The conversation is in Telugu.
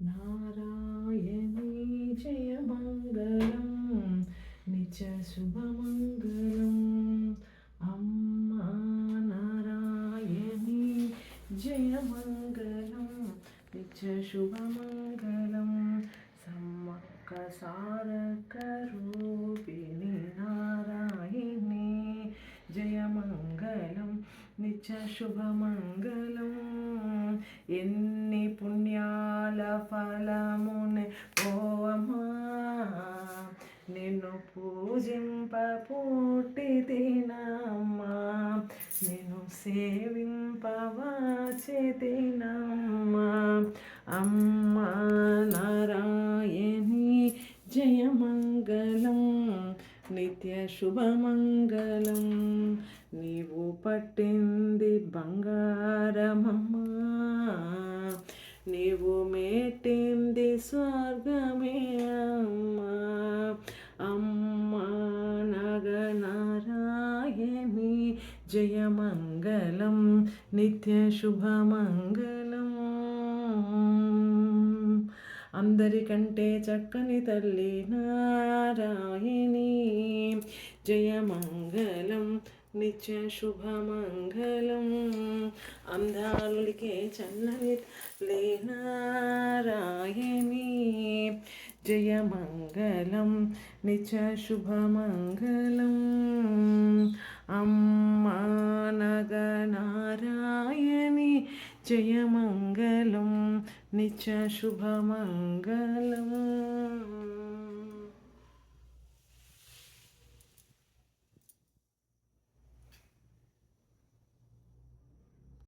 నారాయణీ జయ మంగళం నిత్య శుభమంగళం. అమ్మా నారాయణీ జయ మంగళం నిత్య శుభమంగళం. సమ్మక్క సారక్క రూపిణి నారాయణీ జయ మంగళం నిత్య శుభమంగళం. ఎన్ని పుణ్యాల ఫలమునే ఓ అమ్మా నిన్ను పూజింప పుట్టితినమ్మా, నిన్ను సేవింపవచ్చితినమ్మా. అమ్మా నారాయణీ జయ మంగళం నిత్య శుభమంగళం. నీవు పట్టింది బంగారమమ్మా, నీవు మేటింది స్వర్గమే అమ్మా. అమ్మా నగనారాయణి జయ మంగళం నిత్య శుభమంగళం. అందరికంటే చక్కని తల్లి నారాయణి జయ మంగళం నిత్య శుభమంగళం. అందాలులికే చల్లని తల్లి నారాయణి జయ మంగళం నిత్య శుభమంగళం. అమ్మా నగనారాయణి జయ మంగళం నిత్య శుభమంగళం.